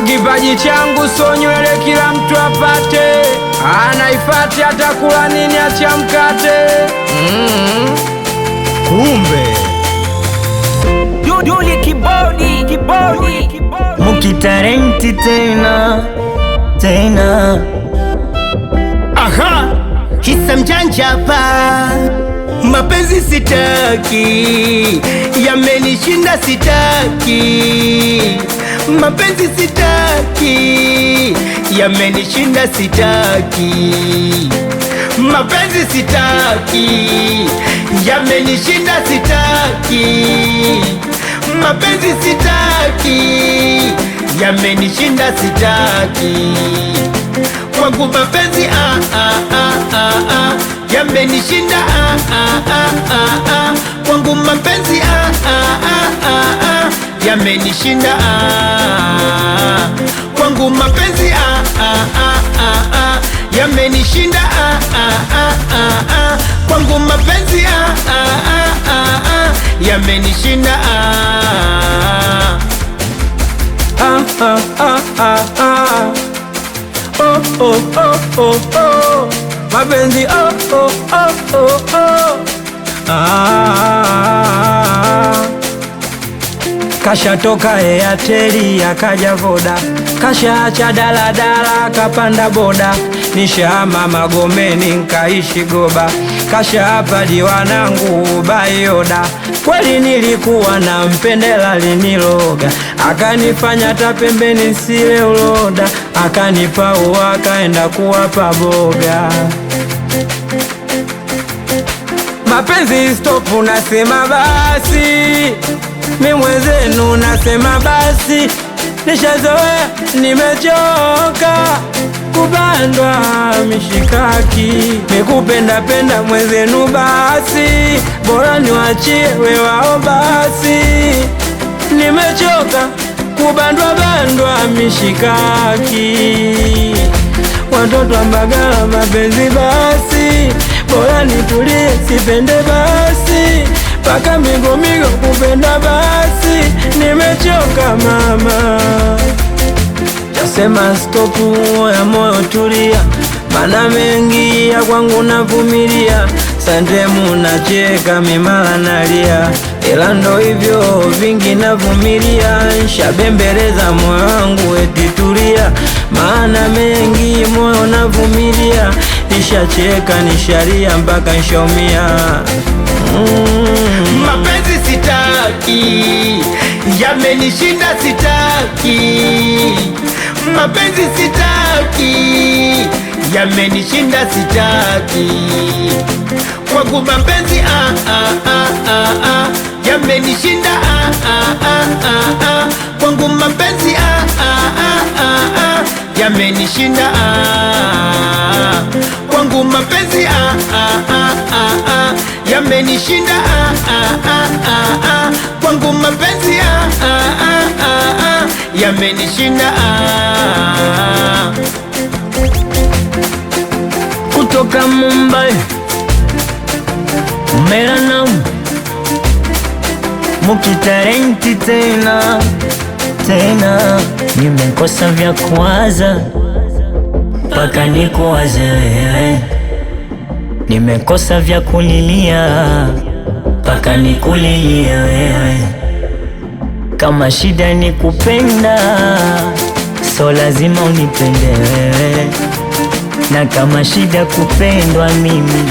Kipaji changu so nywele kila mtu apate, anaifati atakula nini acha mkate. Kumbe Duli kibodi Mukitarenti tena tena. aha, Kisa mjanja pa mapenzi sitaki, yamenishinda sitaki. Mapenzi sitaki, yamenishinda sitaki. Mapenzi sitaki, yamenishinda sitaki. Mapenzi sitaki, yamenishinda sitaki. Kwangu mapenzi yamenishinda kwangu mapenzi yamenishinda kwangu mapenzi yamenishinda kwangu mapenzi yamenishinda oh oh oh oh oh, mapenzi oh oh oh oh oh. Kashatoka Airtel akaja Voda, kashaacha daladala kapanda boda, nishahama Magomeni nkaishi Goba, kashapadi wanangu bayoda. Kweli nilikuwa na mpendela liniloga, akanifanya tapembeni sile uloda, akanipa uwa akaenda kuwapa boga. Mapenzi stop nasema basi, mi mwenzenu nasema basi, nishazoea nimechoka kubandwa mishikaki, nikupenda penda mwenzenu basi, bora niwachie wewao basi, nimechoka kubandwa bandwa mishikaki, watoto wa Mbagala mapenzi basi, bora nitulie sipende basi, paka migo kupenda basi, nimechoka mama. Tasema stopu ya moyo tulia, mana mengi ya kwangu navumilia, sandemu nacheka mimala nalia, ila ndo hivyo vingi navumilia, nshabembeleza moyo wangu eti tulia, maana mengi moyo navumilia, nishacheka nishalia mpaka nshaumia. Mapenzi sitaki, yamenishinda sitaki. Mapenzi sitaki, yamenishinda sitaki. Kwangu mapenzi yamenishinda kwangu mapenzi yamenishinda kwangu mapenzi yamenishinda kwangu mapenzi yamenishinda. Kutoka Mumbai mera naam Mukitarenti tena tena, nimekosa vya kuwaza mpaka nikuwaze wewe, nimekosa vya kulilia mpaka nikulilie wewe. Kama shida ni kupenda, so lazima unipende wewe, na kama shida kupendwa mimi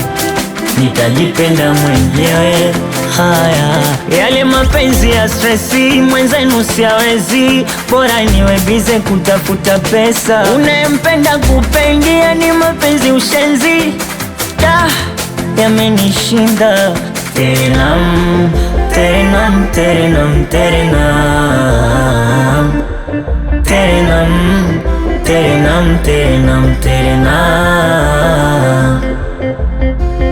nitajipenda mwenyewe. Haya yale mapenzi ya stressi mwenzenu siawezi, bora niwe bize kutafuta pesa. Unayempenda kupendia ni mapenzi ushenzi, yamenishinda. Terenam, terenam, terenam, terenam, terenam, terenam, terenam, terenam,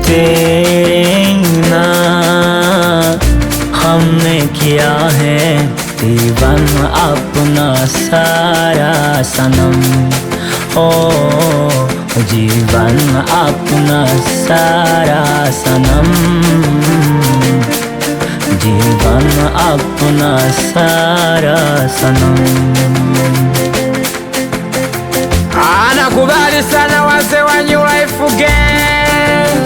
तेना हमने किया है दीवाना अपना सारा सनम, ओ जीवन अपना सारा सनम, जीवन अपना सारा सनम। Anakubali sana wazee wa New Life Gang.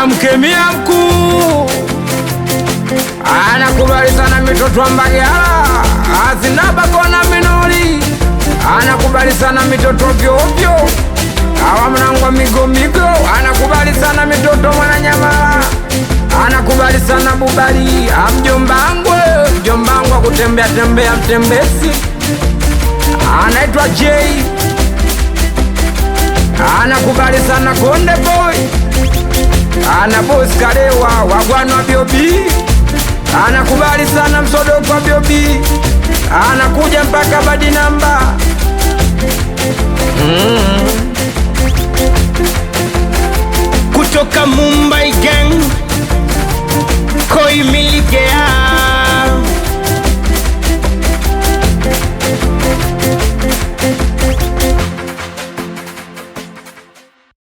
Mkemia mkuu anakubali sana mitoto wa Mbagala, Azinabakona Minori anakubali sana mitoto vyovyo, awa mnangwa migo. Anakubali sana mitoto Mwananyamala, anakubali sana Bubali. Mjombangwe kutembea mtembezi anaitwa J. Anakubali sana Konde Boy, ana boss Kalewa wagwana Biobi. Anakubali sana Msodoko Biobi, anakuja mpaka Badi Namba. Kutoka Mumbai Gang, Koi Milikea